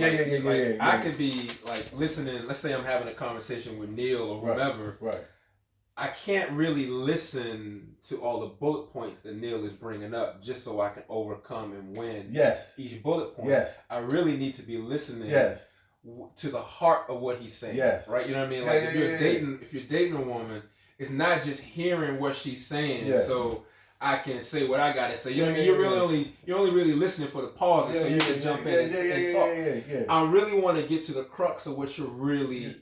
I could be like listening. Let's say I'm having a conversation with Neil or whomever. Right. I can't really listen to all the bullet points that Neil is bringing up just so I can overcome and win each bullet point. I really need to be listening to the heart of what he's saying. Right? You know what I mean? Like if you're dating a woman, it's not just hearing what she's saying. So I can say what I gotta say. You know what I mean? You're only really listening for the pauses, so you can jump in and talk. I really want to get to the crux of what you're really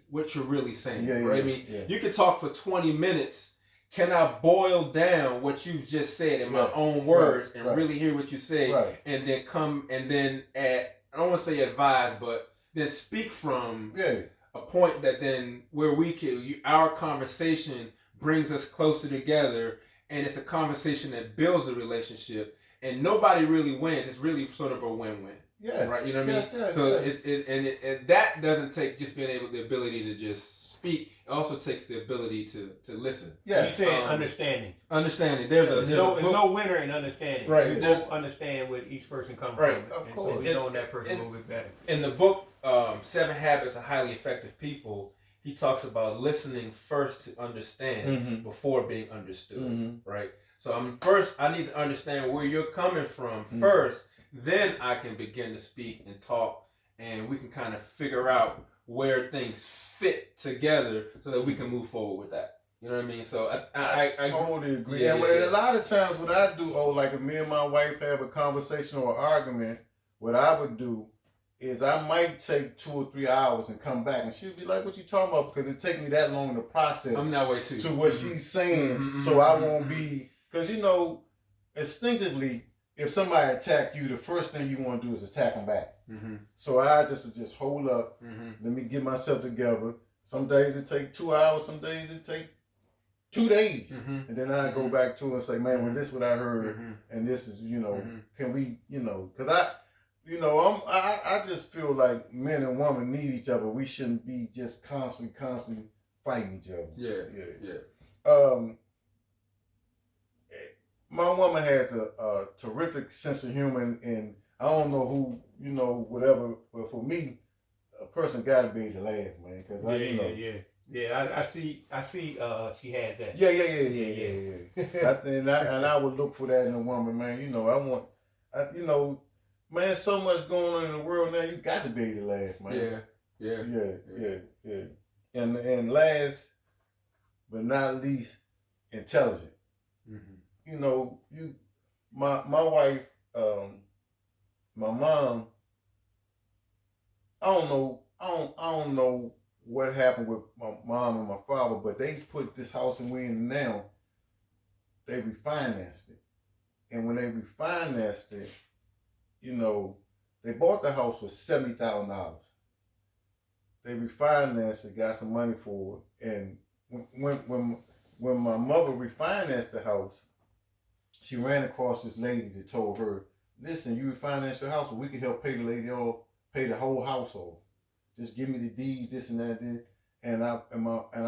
saying. Right? I mean, you can talk for 20 minutes. Can I boil down what you've just said in my own words and really hear what you say, and then I don't want to say advise, but then speak from a point that then where our conversation brings us closer together. And it's a conversation that builds a relationship, and nobody really wins. It's really sort of a win-win. Right. You know what I mean? So it that doesn't take just the ability to just speak. It also takes the ability to listen. You saying understanding. Understanding. There's no winner in understanding. Right. We both understand where each person comes from. Of course. So we know that person a little bit better. In the book, 7 Habits of Highly Effective People, he talks about listening first to understand before being understood, right? So I need to understand where you're coming from first, then I can begin to speak and talk, and we can kind of figure out where things fit together so that we can move forward with that. You know what I mean? So I totally agree. A lot of times what I do, like if me and my wife have a conversation or argument, what I would do is I might take 2 or 3 hours and come back, and she'll be like, "What you talking about?" Because it takes me that long to process. I'm that way too. To what she's saying, so I won't be, because instinctively, if somebody attack you, the first thing you want to do is attack them back. So I just hold up, let me get myself together. Some days it take 2 hours, some days it take 2 days, and then I go back to her and say, "Man, well, this is what I heard, and this is, can we, because I just feel like men and women need each other. We shouldn't be just constantly fighting each other. My woman has a terrific sense of humor, and I don't know who, whatever, but for me, a person got to be able to laugh, man. Cause I see. She had that. And I would look for that in a woman, man. Man, so much going on in the world now. You got to be able to laugh, man. Yeah. And last but not least, intelligent. My wife, my mom. I don't know what happened with my mom and my father, but they put this house we're in now. They refinanced it, and when they refinanced it, they bought the house for $70,000. They refinanced it, got some money for it, and when my mother refinanced the house, she ran across this lady that told her, "Listen, you refinanced your house, but we can help pay the lady off, pay the whole house off. Just give me the deed, this and that." And I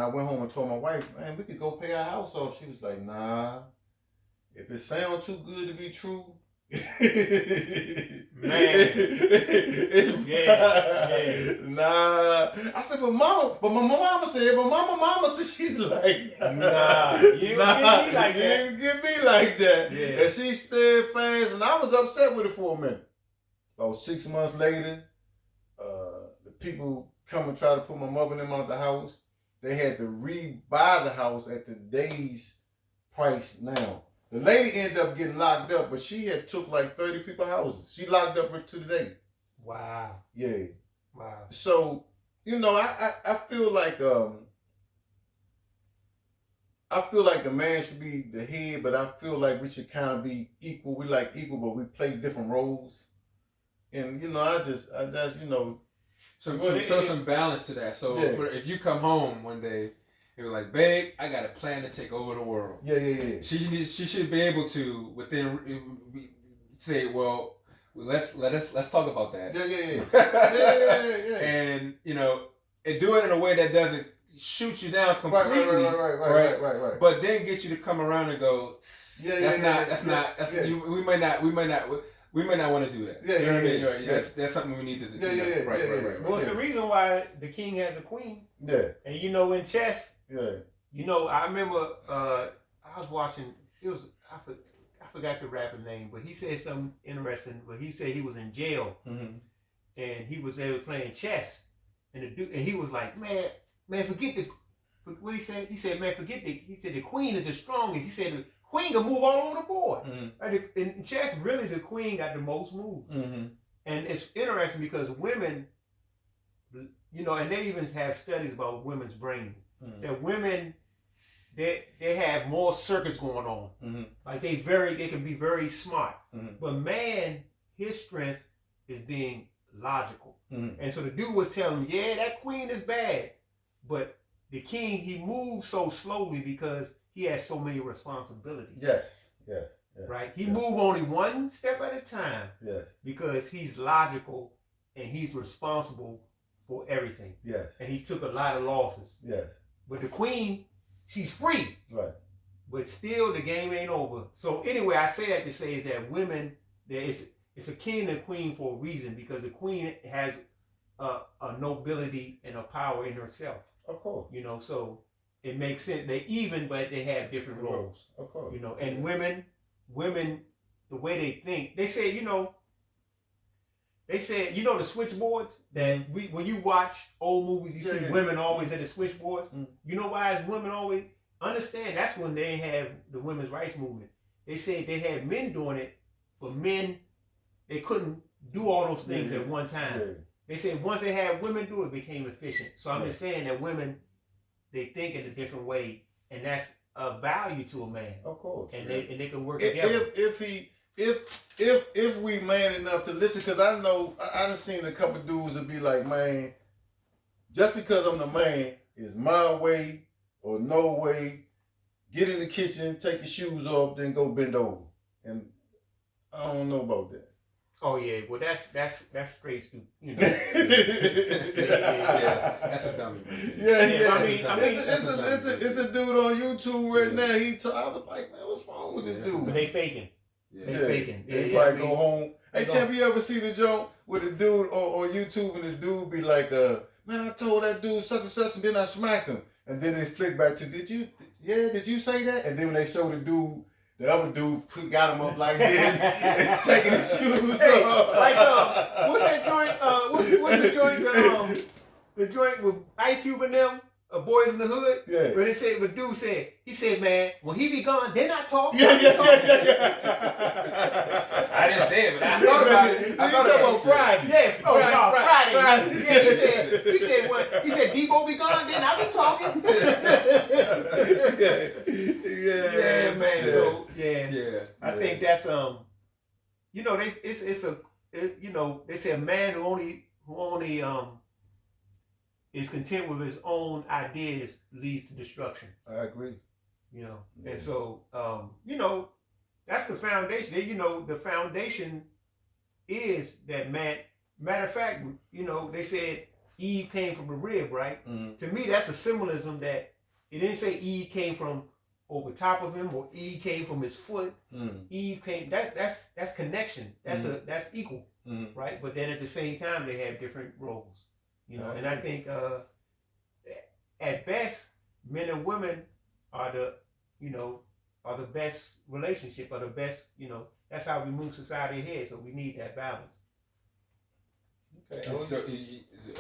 went home and told my wife, "Man, we could go pay our house off." She was like, "Nah, if it sounds too good to be true." Nah. I said, but my mama said she's like, nah, you didn't get me like that. And she steadfast, and I was upset with it for a minute. About 6 months later, the people come and try to put my mother and them out the house. They had to rebuy the house at today's price now. The lady ended up getting locked up, but she had took like 30 people's houses. She locked up to today. Wow. Yeah. Wow. So, I feel like the man should be the head, but I feel like we should kind of be equal. We like equal, but we play different roles. And So some balance to that. So if you come home one day, you're like, "Babe, I got a plan to take over the world." Yeah. She should be able to say, "Well, let's talk about that." Yeah. And and do it in a way that doesn't shoot you down completely. Right. But then get you to come around and go, "We might not." we may not want to do that. Yeah. That's something we need to do. Yeah. Right. Well, it's the reason why the king has a queen. Yeah. And you know, in chess, yeah. You know, I remember I was watching. It was I forgot the rapper name, but he said something interesting. But he said he was in jail, and he was there playing chess, and the dude, and he was like, man, forget the. What he said? He said, man, forget the. He said the queen is the strongest. He said the queen can move all over the board. Right? In chess, really, the queen got the most moves. And it's interesting because women, you know, and they even have studies about women's brains. That women, they have more circuits going on. Like they can be very smart. But man, his strength is being logical. And so the dude was telling him, yeah, that queen is bad, but the king, he moves so slowly because he has so many responsibilities. Yes. Right? He moves only one step at a time. Yes. Because he's logical and he's responsible for everything. Yes. And he took a lot of losses. Yes. But the queen, she's free. Right. But still, the game ain't over. So anyway, I say that to say is that women, it's a king and a queen for a reason, because the queen has a nobility and a power in herself. Of course. You know, so it makes sense. They're even, but they have different roles. Of course. You know, and women, the way they think, they say, you know, the switchboards that when you watch old movies, you see women always at the switchboards. You know why is women always understand? That's when they have the women's rights movement. They said they had men doing it, but men, they couldn't do all those things at one time. They said once they had women do it, became efficient. So I'm just saying that women, they think in a different way, and that's a value to a man. Of course. And they can work together. If we man enough to listen, because I know I done seen a couple dudes that be like, man, just because I'm the man, is my way or no way. Get in the kitchen, take your shoes off, then go bend over. And I don't know about that. Oh yeah, well that's straight stupid, you know. That's a dummy. It's a dude on YouTube right now. I was like, man, what's wrong with this dude? But they faking. They faking. They probably go home. Hey, champ, you ever see the joke with a dude on YouTube and the dude be like, man, I told that dude such and such, and then I smacked him. And then they flick back to, did you say that? And then when they show the dude, the other dude got him up like this, and taking his shoes off. Like, what's that joint? What's the joint? The joint with Ice Cube and them, Boys in the Hood. Yeah. Where they said, what dude said? He said, man, when he be gone, then I talk. Yeah. I didn't say it, but I thought about it. I thought about Friday. Yeah. Friday. Yeah, he said what? He said, Debo be gone, then I be talking. Yeah, man. So I think that's you know, they say a man who only is content with his own ideas leads to destruction. I agree. You know, and so you know, that's the foundation. You know, the foundation is that man. Matter of fact, you know, they said Eve came from the rib, right? To me, that's a symbolism that it didn't say Eve came from over top of him or Eve came from his foot. Eve came. That's connection. That's equal, right? But then at the same time, they have different roles. You know, and I think at best, men and women are the best relationship, are the best. You know, that's how we move society ahead. So we need that balance. Okay. So,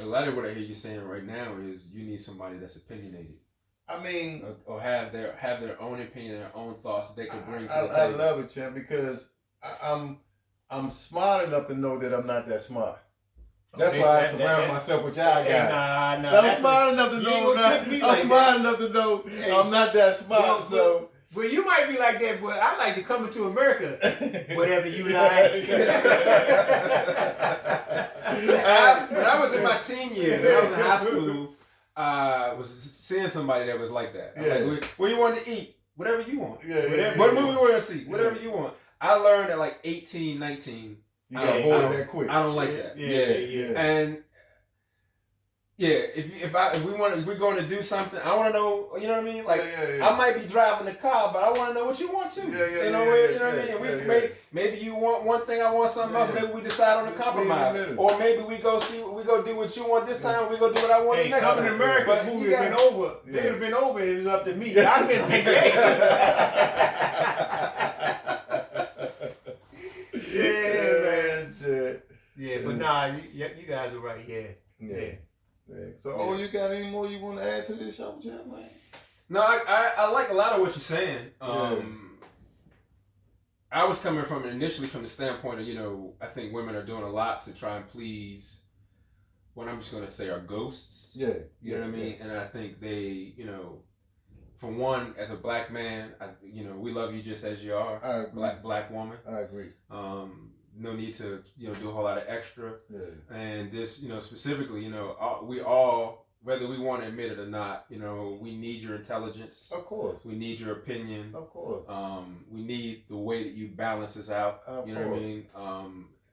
a lot of what I hear you saying right now is you need somebody that's opinionated. I mean, or have their own opinion, their own thoughts that they can bring to the table. I love it, champ, because I'm smart enough to know that I'm not that smart. That's why I surround myself with y'all guys. I'm smart enough to know. I'm smart enough to know I'm not that smart. So. Well, you might be like that, but I like to come into America. Whatever you like. When I was in my teen years, when I was in high school, I was seeing somebody that was like that. Like, what you want to eat? Whatever you want. What movie you want to see? Whatever you want. I learned at like 18, 19. You got bored that quick. I don't like that. And if we're going to do something, I want to know. You know what I mean? Like I might be driving the car, but I want to know what you want too. You know what I mean? Maybe you want one thing, I want something else. Maybe we decide on a compromise, or maybe we go do what you want this time. We go do what I want the next time. Coming to America, who would have been over? They would have been over. It was up to me. I've been like, yeah, but nah, you guys are right. Yeah. So, you got any more you want to add to this show, Jim, man? No, I like a lot of what you're saying. I was coming from initially from the standpoint of, I think women are doing a lot to try and please what I'm just going to say are ghosts. Yeah. You know what I mean? And I think they, for one, as a black man, we love you just as you are. I agree. Black woman. I agree. No need to, do a whole lot of extra. Yeah. And this, specifically, we all, whether we want to admit it or not, we need your intelligence. Of course. We need your opinion. Of course. We need the way that you balance us out. Of you know course. what I mean?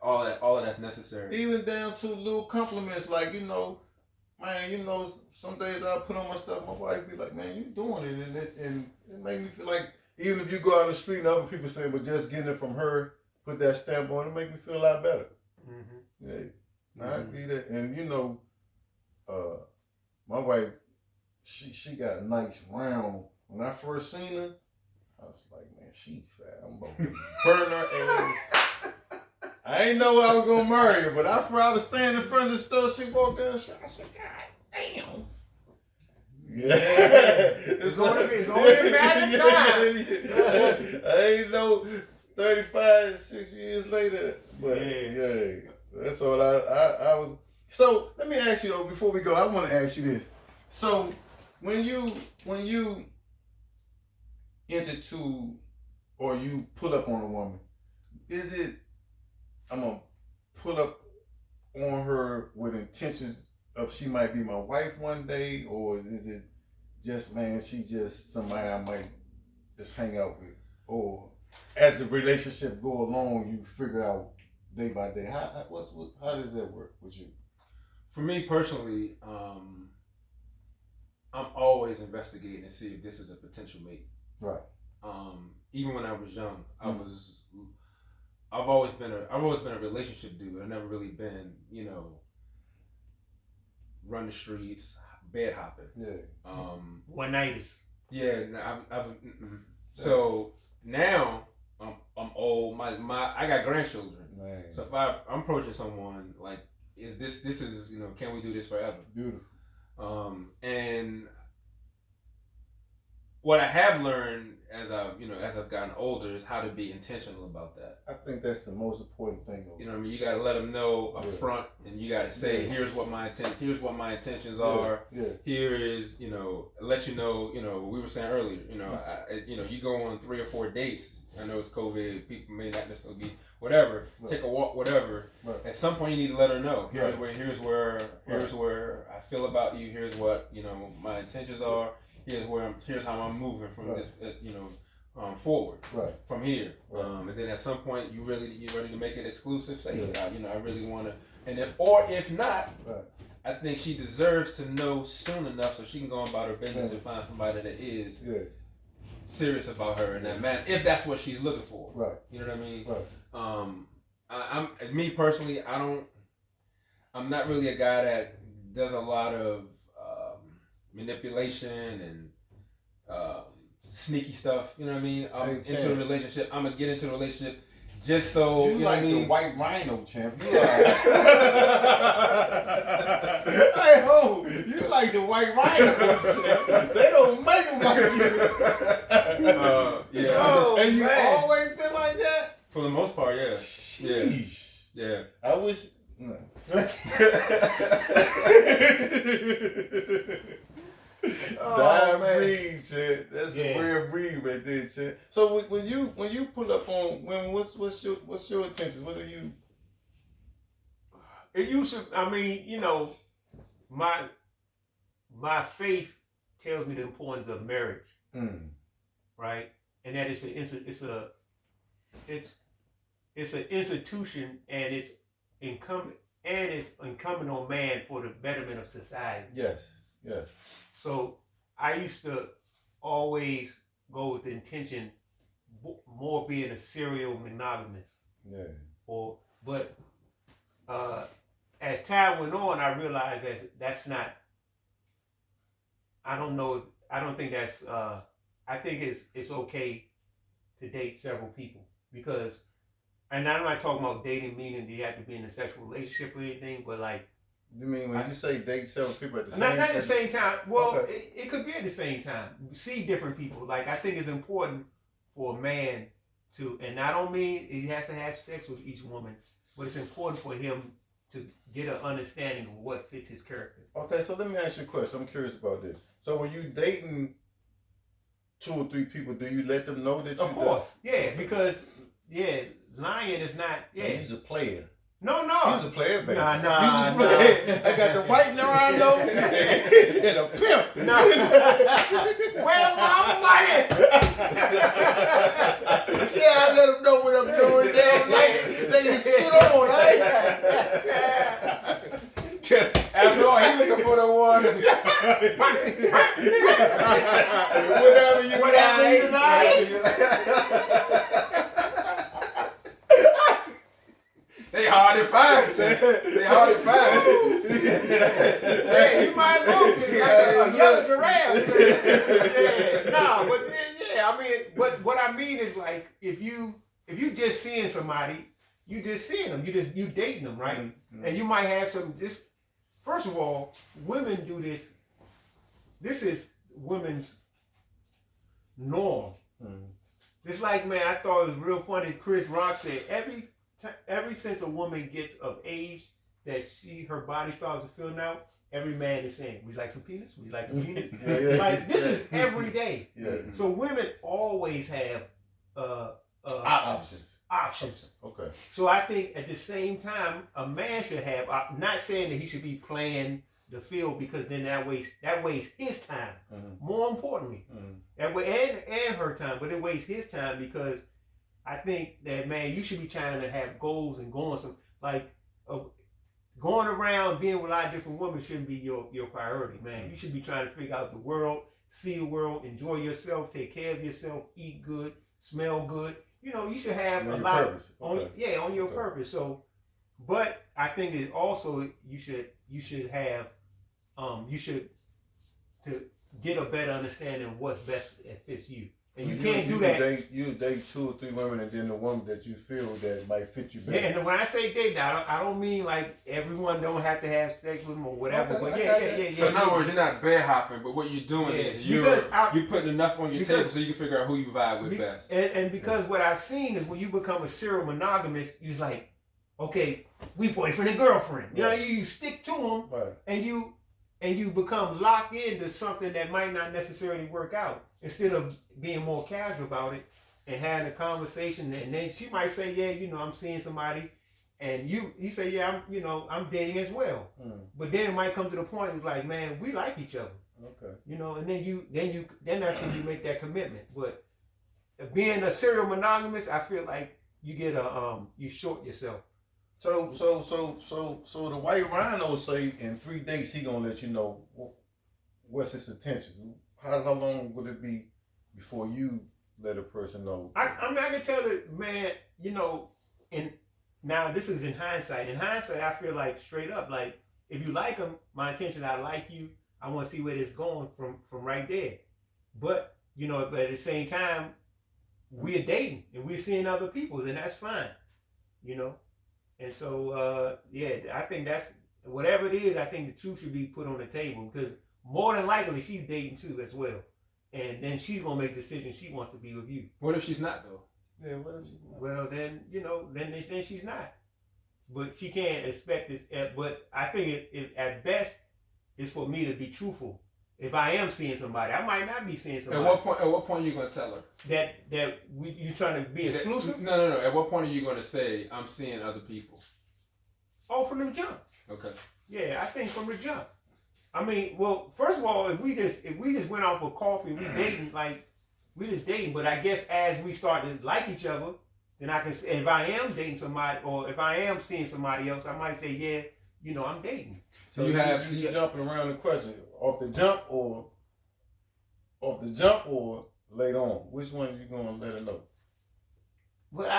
All of that's necessary. Even down to little compliments like, man, some days I put on my stuff, my wife be like, man, you doing it. And it made me feel like, even if you go out the street and other people say, but just getting it from her, put that stamp on it, make me feel a lot better. Mm-hmm. Yeah. I agree that. And my wife, she got a nice round. When I first seen her, I was like, man, she fat. I'm about to burn her ass. I ain't know I was gonna marry her, but after I was standing in front of the store, she walked down the street. I said, God damn. Yeah. It's only a matter of time. I ain't know 35, 6 years later. But that's all I was. So let me ask you, before we go, I want to ask you this. So when you enter to, or you pull up on a woman, is it, I'm going to pull up on her with intentions of she might be my wife one day, or is it just, man, she just somebody I might just hang out with? Or as the relationship go along, you figure out day by day. How does that work with you? For me personally, I'm always investigating to see if this is a potential mate. Right. Even when I was young, I've always been a relationship dude. I've never really been, run the streets, bed hopping. Yeah. One nighters. Yeah. So now I'm old. I got grandchildren. Man. So if I'm approaching someone like, is this is can we do this forever? Beautiful. And what I have learned as I've gotten older is how to be intentional about that. I think that's the most important thing. You know what I mean? You got to let them know up front, and you got to say, here's what my intentions are. Yeah. Here is, let you know, we were saying earlier, you go on 3 or 4 dates. I know it's COVID, people may not necessarily be whatever. Right. Take a walk, whatever. Right. At some point, you need to let her know. Here's where I feel about you. Here's what my intentions are. Here's how I'm moving from forward. Right. From here. Right. And then at some point, you ready to make it exclusive? Say, I really want to. And then, or if not, I think she deserves to know soon enough so she can go about her business and find somebody that is serious about her and that man, if that's what she's looking for. Right. You know what I mean? Right. Me personally, I'm not really a guy that does a lot of manipulation and sneaky stuff. You know what I mean? I'm into a relationship. I'm gonna get into a relationship just so you know like what I mean? The white rhino, champ. You like, hey ho, you like the white rhino, champ. They don't make them like you. And you always been like that? For the most part, yeah. Sheesh. Yeah. I wish. No. Breed, champ. That's a rare breed right there, champ. So when you pull up on women, what's your intentions? What are you? It used to. I mean, my faith tells me the importance of marriage, right? And that it's an institution, and it's incumbent and it's incumbent on man for the betterment of society. Yes, yes. So I used to always go with the intention more being a serial monogamous. Yeah. But as time went on, I realized that's not. I don't know. I don't think that's. I think it's okay to date several people because, and I'm not talking about dating meaning you have to be in a sexual relationship or anything, but like. You mean when you say date several people at the same time? Not at the same time. Well, okay. it could be at the same time. See different people. Like I think it's important for a man to, and I don't mean he has to have sex with each woman, but it's important for him to get an understanding of what fits his character. Okay, so let me ask you a question. I'm curious about this. So when you dating 2 or 3 people, do you let them know that you? Of course, yeah, because lying is not. Yeah, and he's a player. No. He's a player, baby. Nah. He's a player. I got the white Nerando and a pimp. No. Well, I'm white. Yeah, I let them know what I'm doing. They don't like it. They just skid on, right? Just after all, he's looking for the one. Whatever you like. They hard to find, man. They hard to find. Yeah, you might look like a yellow giraffe. I mean, but what I mean is like if you just seeing somebody, you just seeing them, you dating them, right? Mm-hmm. And you might have some. This first of all, women do this. This is women's norm. Mm-hmm. It's like, man, I thought it was real funny. Chris Rock said every since a woman gets of age that her body starts to fill out, every man is saying, would you like some penis? Would you like some penis? This is every day. Yeah. So women always have options. Okay. So I think at the same time, a man should have, not saying that he should be playing the field because then that wastes his time. Mm-hmm. More importantly, that way and her time, but it wastes his time because I think that, man, you should be trying to have goals and going going around being with a lot of different women shouldn't be your priority, man. You should be trying to figure out the world, see the world, enjoy yourself, take care of yourself, eat good, smell good. You know, you should have a lot on your purpose. So, but I think it also you should have to get a better understanding of what's best that fits you. And you can't do that. You date 2 or 3 women, and then the woman that you feel that might fit you better. Yeah, and when I say date, I don't mean like everyone don't have to have sex with them or whatever. Okay, but yeah. So in other words, you're not bed hopping, but what you're doing is you're putting enough on your table so you can figure out who you vibe with best. And because what I've seen is when you become a serial monogamist, you're like, okay, we boyfriend and girlfriend. You know, you stick to them, right. and you become locked into something that might not necessarily work out. Instead of being more casual about it and having a conversation, and then she might say, yeah, I'm seeing somebody, and you say, yeah, I'm dating as well. But then it might come to the point it's like, man, we like each other. Okay. And then that's when you make that commitment. But being a serial monogamous, I feel like you get you short yourself. So the white rhino say in 3 days he gonna let you know what's his intention. How long would it be before you let a person know? I can tell that, man, and now this is in hindsight. In hindsight, I feel like straight up, like if you like them, my intention, I like you. I want to see where it's going from right there. But but at the same time, we're dating and we're seeing other people, and that's fine, And so I think that's whatever it is. I think the truth should be put on the table because. More than likely, she's dating too as well, and then she's gonna make decisions. She wants to be with you. What if she's not though? Yeah, what if she's not? Well, then then she's not. But she can't expect this. But I think it at best is for me to be truthful. If I am seeing somebody, I might not be seeing somebody. At what point are you gonna tell her that you trying to be exclusive? No. At what point are you gonna say I'm seeing other people? Oh, from the jump. Okay. Yeah, I think from the jump. I mean, well, first of all, if we just went out for coffee, we just dating, but I guess as we start to like each other, then I can. If I am dating somebody, or if I am seeing somebody else, I might say, yeah, I'm dating. So you jumping around the question off the jump or later on. Which one you gonna let her know? But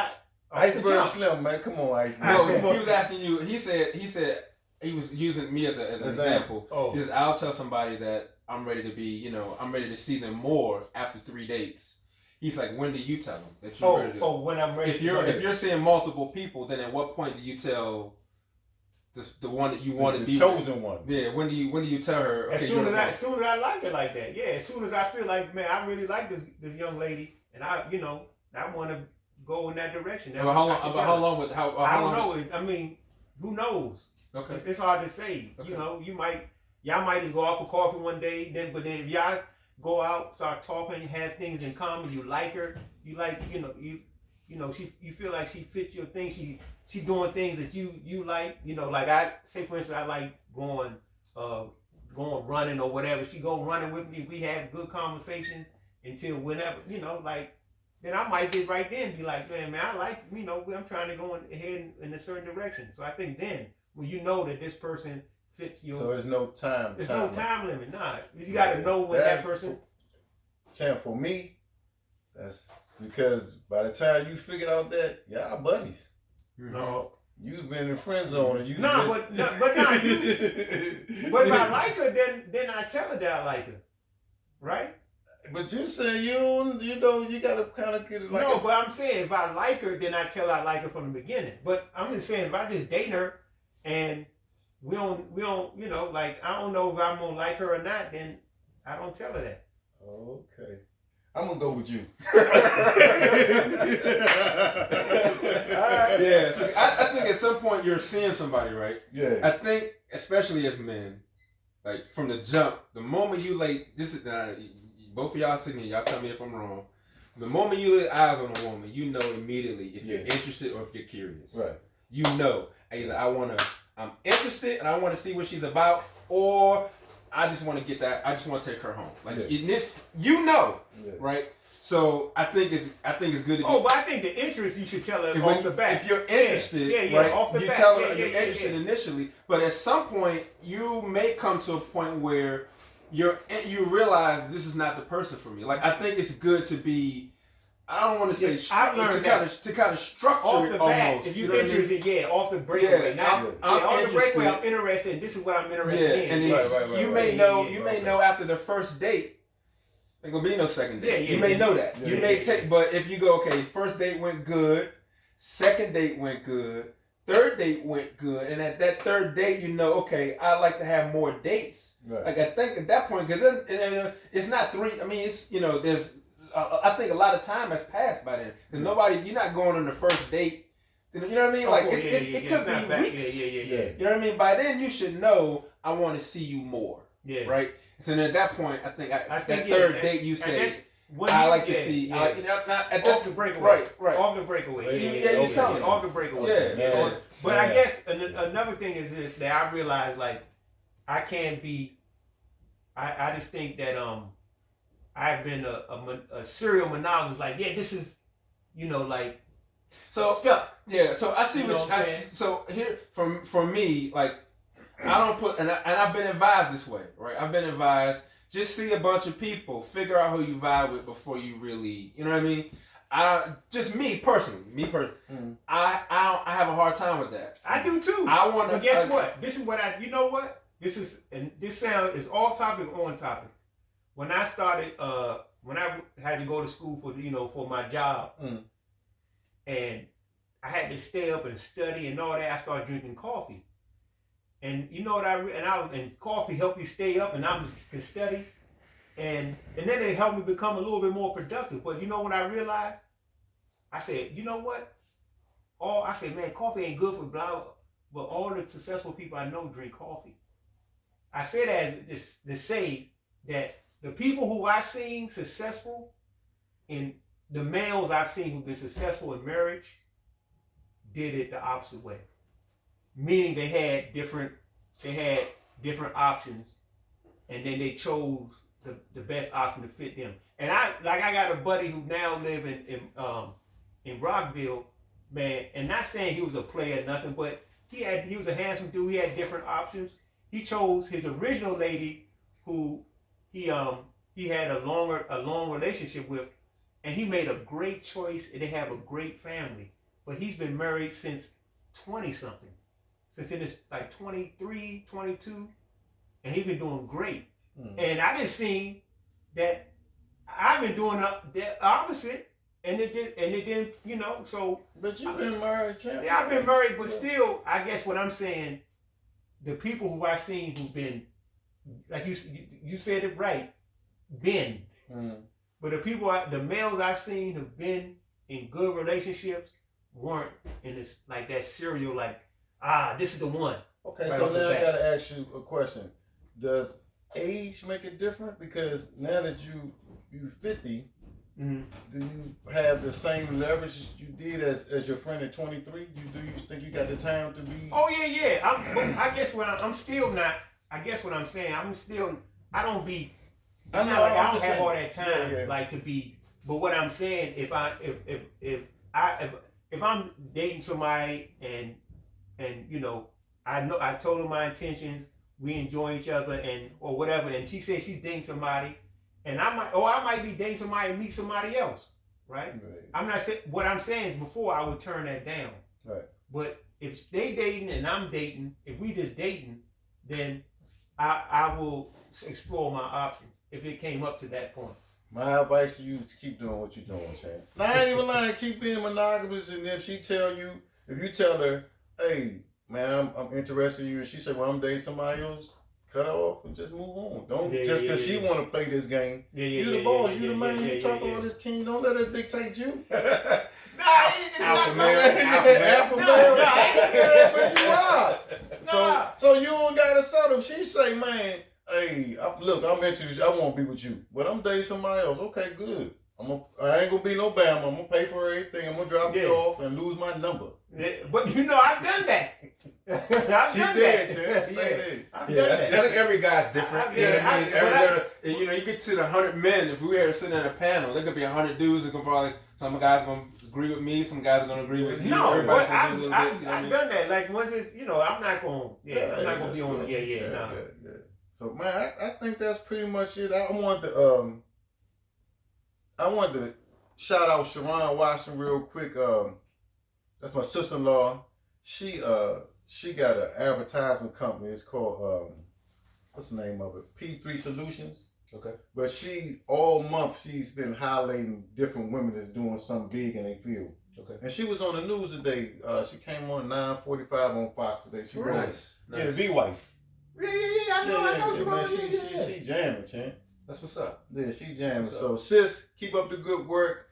Iceberg Slim, man, come on, Iceberg. No, he was asking you. He said he was using me as an example. He says, I'll tell somebody that I'm ready to be, I'm ready to see them more after 3 dates. He's like, when do you tell them that you're ready to? When I'm ready. If you're seeing multiple people, then at what point do you tell the one that you want to be chosen one? Yeah. When do you tell her? Okay, as soon as I like it like that. Yeah. As soon as I feel like, man, I really like this young lady, and I want to go in that direction. How long? How long? I don't know. I mean, who knows? Okay. It's hard to say. Okay. Y'all might just go out for coffee one day, but then if y'all go out, start talking, have things in common, you like her, you feel like she fits your thing, she doing things that you like, like I say, for instance, I like going running or whatever. She go running with me, we have good conversations until whenever, then I might get right there and be like, man, I like, I'm trying to go ahead in a certain direction. So I think then, when you know that this person fits your... So there's no time. There's no time limit. Nah. You got to know when that person... Champ, for me, that's because by the time you figured out that, y'all buddies. No. You've been in friend zone. And but if I like her, then I tell her that I like her. Right? But you say you gotta kind of get it like... No, but I'm saying if I like her, then I tell her I like her from the beginning. But I'm just saying if I just date her and we don't, I don't know if I'm gonna like her or not, then I don't tell her that. Okay. I'm gonna go with you. Yeah. So I think at some point you're seeing somebody, right? Yeah. I think, especially as men, like from the jump, the moment you both of y'all sitting here, y'all tell me if I'm wrong. The moment you lay eyes on a woman, you know immediately if you're interested or if you're curious. Right. You know, either I'm interested and I want to see what she's about, or I just want to get that. I just want to take her home. Like right? So I think it's good to. But I think the interest you should tell her off the bat. If you're interested, right? Off the you bat. tell her you're interested initially, but at some point you may come to a point where you realize this is not the person for me. Like I think it's good to be. I don't want to say to kind of structure off the it bat, almost. if you're interested, off the breakaway. Off the breakaway, I'm interested. This is what I'm interested in. And you may know after the first date, there ain't gonna be no second date. You may know that. You may take, but if you go, okay, first date went good, second date went good, third date went good, and at that third date, okay, I'd like to have more dates. Right. Like I think at that point, because it's not 3. I mean, it's there's. I think a lot of time has passed by then because you're not going on the first date. You know what I mean? It could be weeks. You know what I mean? By then you should know I want to see you more. Yeah. Right. So then at that point, I think that third date you say I like to see. Not at off the breakaway. Right. Off the breakaway. You're telling me. Off the breakaway. Yeah. But I guess another thing is this that I realized I can't be. I just think that I've been a serial monogamist. This is, so stuck. Yeah, so I see so here for me, I don't put and I've been advised this way, right? I've been advised just see a bunch of people, figure out who you vibe with before you really, you know what I mean? Me personally, I have a hard time with that. I do too. But guess what? This is what this sound is off topic, on topic. When I started, when I had to go to school for my job, and I had to stay up and study and all that, I started drinking coffee. And you know what and coffee helped me stay up, and I could study, and then it helped me become a little bit more productive. But you know what I realized? I said, you know what? I said, man, coffee ain't good for blah, but all the successful people I know drink coffee. I say that as to say that the people who I've seen successful, and the males I've seen who've been successful in marriage, did it the opposite way. Meaning they had different options, and then they chose the best option to fit them. And I got a buddy who now live in Rockville, man, and not saying he was a player or nothing, but he was a handsome dude. He had different options. He chose his original lady, who he had a long relationship with, and he made a great choice. And they have a great family. But he's been married since 20-something, since in his like 23, 22, and he's been doing great. And I just seen that I've been doing the opposite. And it didn't, you know, so. But you've been married, champ. Yeah, I've been married, but still, I guess what I'm saying, the people who I've seen who've been, like you said it right, been. But the males I've seen who've been in good relationships weren't in this, like that serial, like, this is the one. Okay, right, so now I gotta ask you a question. Does age make it different? Because now that you 50, do you have the same leverage you did as your friend at 23? Do you think you got the time to be? Oh yeah. I guess I'm still not. I guess what I'm saying, I don't have all that time like to be. But what I'm saying, if I'm dating somebody and you know, I told her my intentions, we enjoy each other or whatever, and she said she's dating somebody. And I might be dating somebody and meet somebody else, right? I'm not saying, what I'm saying is before I would turn that down. Right. But if they dating and I'm dating, if we just dating, then I will explore my options if it came up to that point. My advice to you is keep doing what you're doing, Shane. Now, I ain't even lying. Keep being monogamous, and if you tell her, hey, man, I'm interested in you, and she said, well, I'm dating somebody else, cut her off and just move on. Don't just because she want to play this game. You the boss, you the man. You talk all this king. Don't let her dictate you. Alpha male. But you are. So you don't gotta settle. She say, man, hey, I'm interested. I want to be with you, but I'm dating somebody else. Okay, good. I ain't gonna be no bam. I'm gonna pay for everything. I'm gonna drop you off and lose my number. But you know, I've done that. I've I think every guy's different. You get to the 100 men. If we were sitting at a panel, there could be 100 dudes that could probably. Some guys gonna agree with me. Some guys are gonna agree with you. No, but I've done that. Like once it's, I'm not gonna. I'm not gonna be on. No. So man, I think that's pretty much it. I wanted to shout out Sharon Washington real quick. That's my sister-in-law. She got an advertisement company. It's called what's the name of it? P3 Solutions. Okay. But all month she's been highlighting different women that's doing something big in their field. Okay. And she was on the news today. She came on 9:45 on Fox today. She wrote, nice. Yeah, the V-wife. I know. She jamming, champ. That's what's up. Yeah, she jamming. So sis, keep up the good work.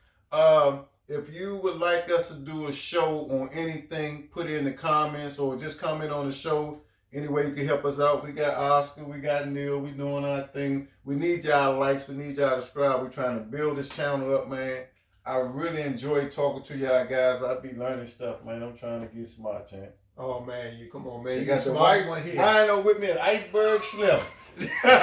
If you would like us to do a show on anything, put it in the comments or just comment on the show. Any way you can help us out. We got Oscar, we got Neil, we doing our thing. We need y'all likes, we need y'all to subscribe. We're trying to build this channel up, man. I really enjoy talking to y'all guys. I be learning stuff, man. I'm trying to get smart, champ. Oh man, come on, man. You got the white rhino with me at Iceberg Slim.